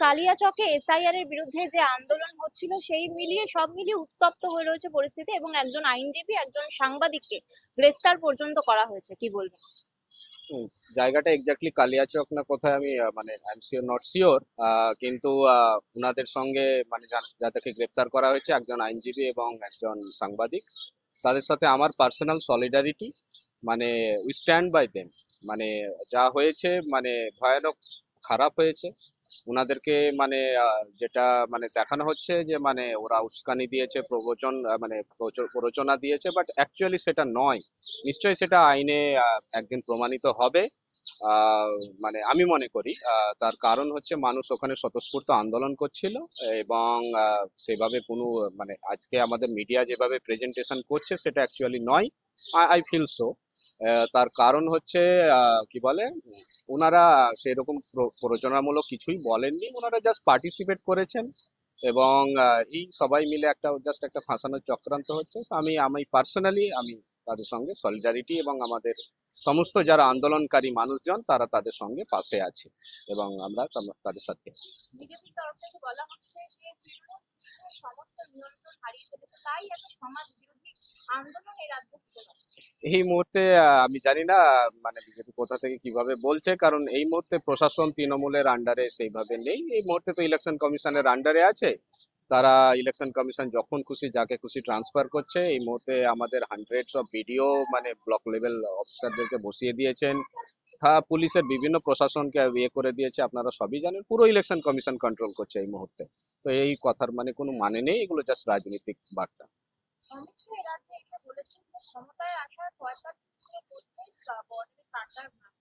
কালিয়াচকে SIR এর বিরুদ্ধে যে আন্দোলন হচ্ছিল সেই মিলিয়ে সব মিলিয়ে উত্তপ্ত হয়ে রয়েছে পরিস্থিতি, এবং একজন আইনজীবী একজন সাংবাদিককে গ্রেফতার পর্যন্ত করা হয়েছে, কি বলবেন? হুম, জায়গাটা এক্স্যাক্টলি কালিয়াচক না কোথায় আমি মানে I am sure not sure, কিন্তু ওনাদের সঙ্গে মানে যাদেরকে গ্রেপ্তার করা হয়েছে একজন আইনজীবী এবং একজন সাংবাদিক, তাদের সাথে আমার পার্সোনাল সলিডারিটি, মানে উই স্ট্যান্ড বাই দেম। মানে যা হয়েছে মানে ভয়ানক খারাপ হয়েছে ওনাদেরকে, মানে যেটা মানে দেখানো হচ্ছে যে মানে ওরা উস্কানি দিয়েছে, প্রবচন মানে প্ররোচনা দিয়েছে, বাট অ্যাকচুয়ালি সেটা নয়। নিশ্চয়ই সেটা আইনে একদিন প্রমাণিত হবে। আহ, মানে আমি মনে করি তার কারণ হচ্ছে মানুষ ওখানে স্বতঃস্ফূর্ত আন্দোলন করছিল, এবং সেভাবে কোনো মানে আজকে আমাদের মিডিয়া যেভাবে প্রেজেন্টেশন করছে সেটা অ্যাকচুয়ালি নয়। I feel so. তার কারণ হচ্ছে কি বলে, ওনারা সেরকম প্ররোচনামূলক কিছুই বলেননি, ওনারা জাস্ট পার্টিসিপেট করেছেন, এবং এই সবাই মিলে একটা জাস্ট একটা ফাঁসানোর চক্রান্ত হচ্ছে। তো আমি পার্সোনালি আমি তাদের সঙ্গে সলিডারিটি, এবং আমাদের সমস্ত যারা আন্দোলনকারী মানুষজন তারা তাদের সঙ্গে পাশে আছে, এবং আমরা তাদের সাথে আছি। বিজেপির তরফ থেকে বলা হচ্ছে যে তৃণমূল সমস্ত নিয়ন্ত্রণ হারিয়ে ফেলেছে, তাই একটা সমাজ বিরোধী আন্দোলন এই রাজ্যে হতে পারে। এই মুহূর্তে আমি জানি না মানে বিজেপি কোথা থেকে কিভাবে বলছে, কারণ এই মুহূর্তে প্রশাসন তৃণমূলের আন্ডারে সেইভাবে নেই। এই মুহূর্তে তো ইলেকশন কমিশনের আন্ডারে আছে। তারা ইলেকশন কমিশন যখন খুশি যাকে খুশি ট্রান্সফার করছে। এই মুহূর্তে আমাদের হান্ড্রেডস অফ বিডিও মানে ব্লক লেভেল অফিসারদেরকে বসিয়ে দিয়েছেন, পুলিশের বিভিন্ন প্রশাসনকে ইয়ে করে দিয়েছে, আপনারা সবই জানেন। পুরো ইলেকশন কমিশন কন্ট্রোল করছে এই মুহূর্তে। তো এই কথার মানে কোনো মানে নেই, এগুলো জাস্ট রাজনৈতিক বার্তা। অমিত শাহ এই রাজ্যে এসে বলেছেন যে ক্ষমতায় আসার 45 দিনের মধ্যেই বর্ডারে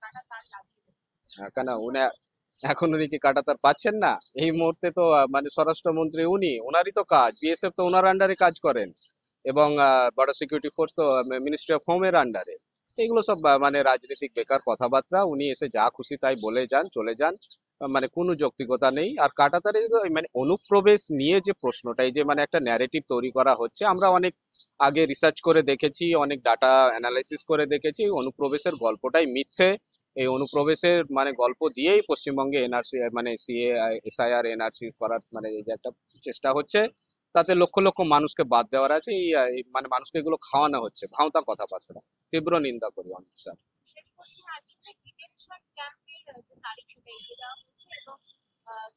কাটা তার লাগিয়ে দেবে। কেন উনি এখন উনি কি কাঁটাতার পাচ্ছেন না? এই মুহূর্তে তো মানে স্বরাষ্ট্রমন্ত্রী উনি, ওনারই তো কাজ, বিএসএফ তো ওনার আন্ডারে কাজ করেন, এবং বর্ডার সিকিউরিটি ফোর্স তো মিনিস্ট্রি অফ হোমের আন্ডারে। এগুলো সব মানে রাজনৈতিক বেকার কথাবার্তা। উনি এসে যা খুশি তাই বলে যান, চলে যান, মানে কোনো যৌক্তিকতা নেই। আর কাঁটাতারে মানে অনুপ্রবেশ নিয়ে যে প্রশ্নটা, এই যে মানে একটা ন্যারেটিভ তৈরি করা হচ্ছে, আমরা অনেক আগে রিসার্চ করে দেখেছি, অনেক ডাটা অ্যানালাইসিস করে দেখেছি, অনুপ্রবেশের গল্পটাই মিথ্যে। এই অনুপ্রবেশের মানে গল্প দিয়েই পশ্চিমবঙ্গে এনআরসি মানে সিএ এসআইআর এনআরসি করার মানে এই যে একটা চেষ্টা হচ্ছে, তাতে লক্ষ লক্ষ মানুষকে বাদ দেওয়ার আছে। মানে মানুষকে এগুলো খাওয়ানো হচ্ছে, ভাঁওতা কথাবার্তা। তীব্র নিন্দা করি অমিত স্যার। শেষ প্রশ্ন আছে যে ডিটেনশন ক্যাম্পের যে তারিখ সেটা এগিয়ে দেওয়া হচ্ছে, এবং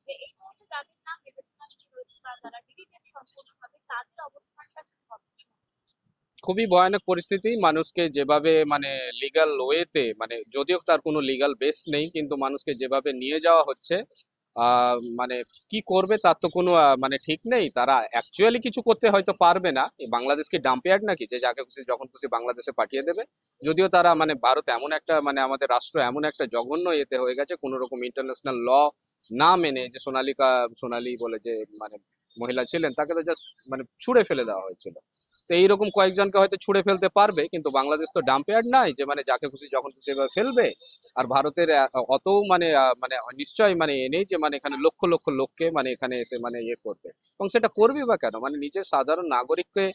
যে এই মুহূর্তে যাদের নাম বিবেচনাধীন রয়েছে বা যারা ডিটেন সম্পূর্ণভাবে, তাদের অবস্থানটা কি হবে? খুবই ভয়ানক পরিস্থিতি। মানুষকে যেভাবে মানে লিগ্যাল ওয়েতে, মানে যদিও তার কোনো লিগ্যাল বেস নেই, কিন্তু মানুষকে যেভাবে নিয়ে যাওয়া হচ্ছে, মানে কি করবে তার তো কোনো মানে ঠিক নেই। তারা অ্যাকচুয়ালি কিছু করতে হয়তো পারবে না। এই বাংলাদেশ কি ডাম্পইয়ার্ড নাকি যে যাকে খুশি যখন খুশি বাংলাদেশে পাঠিয়ে দেবে? যদিও তারা মানে ভারত এমন একটা মানে আমাদের রাষ্ট্র এমন একটা জঘন্য এতে হয়ে গেছে, কোনো রকম ইন্টারন্যাশনাল ল না মেনে, যে সোনালী বলে যে মানে মহিলা ছিলেন, তাকে তো জাস্ট মানে ছুঁড়ে ফেলে দেওয়া হয়েছিল। তো এইরকম কয়েকজনকে হয়তো ছুঁড়ে ফেলতে পারবে, কিন্তু বাংলাদেশ তো ডাম্পইয়ার্ড নাই যে মানে যাকে খুশি যখন খুশি এভাবে ফেলবে। আর ভারতের অত মানে মানে নিশ্চয়ই মানে এ নেই যে মানে এখানে লক্ষ লক্ষ লোককে মানে এখানে এসে মানে ইয়ে করবে। এবং সেটা করবে বা কেন? মানে নিজের সাধারণ নাগরিককে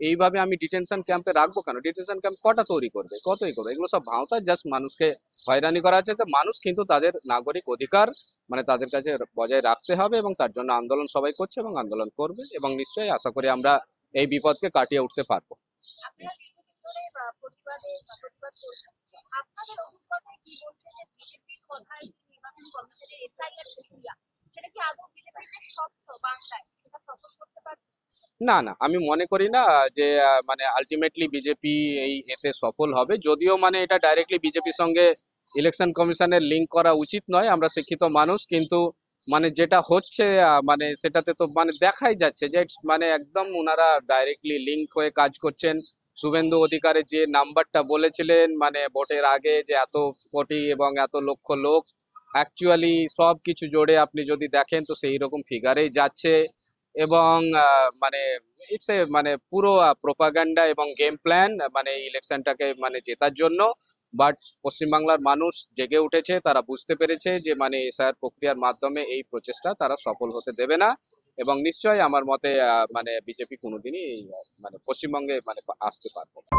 এইভাবে আমি ডিটেনশন ক্যাম্পে রাখবো কেন? ডিটেনশন ক্যাম্প কটা তৈরি করবে, কতই করবে? এগুলো সব ভাঁওতা, জাস্ট মানুষকে হয়রানি করা আছে। তো মানুষ কিন্তু তাদের নাগরিক অধিকার মানে তাদের কাছে বজায় রাখতে হবে, এবং তার জন্য আন্দোলন সবাই করছে এবং আন্দোলন করবে, এবং নিশ্চয়ই আশা করি আমরা এই বিপদকে কাটিয়ে উঠতে পারবো। আপনারা দীর্ঘদিন ধরে প্রতিবাদ করছেন। আপনাদের অভিজ্ঞতায় কি বলছে যে বিজেপির কথায় যে নির্বাচন কমিশনের এসআইআর প্রক্রিয়া, সেটা কি আদৌ বিজেপির যে স্বপ্ন বাংলায় সেটা সফল করতে পারবে? না না, আমি মনে করি না যে মানে আলটিমেটলি বিজেপি এই এতে সফল হবে। যদিও মানে এটা ডাইরেক্টলি বিজেপির সঙ্গে ইলেকশন কমিশনের লিঙ্ক করা উচিত নয়, আমরা শিক্ষিত মানুষ, কিন্তু মানে যেটা হচ্ছে মানে সেটাতে তো মানে দেখাই যাচ্ছে যে মানে একদম ওনারা ডাইরেক্টলি লিঙ্ক হয়ে কাজ করছেন। শুভেন্দু অধিকারী যে নাম্বারটা বলেছিলেন মানে ভোটের আগে, যে এত কোটি এবং এত লক্ষ লোক, অ্যাকচুয়ালি সব কিছু জোড়ে আপনি যদি দেখেন তো সেই রকম ফিগারেই যাচ্ছে। এবং মানে ইটস এ মানে পুরো প্রোপাগান্ডা এবং গেম প্ল্যান মানে ইলেকশনটাকে মানে জেতার জন্য। বাট পশ্চিমবাংলার মানুষ জেগে উঠেছে, তারা বুঝতে পেরেছে যে মানে এসআইআর প্রক্রিয়ার মাধ্যমে এই প্রচেষ্টা তারা সফল হতে দেবে না। এবং নিশ্চয়ই আমার মতে মানে বিজেপি কোনোদিনই মানে পশ্চিমবঙ্গে মানে আসতে পারবে না।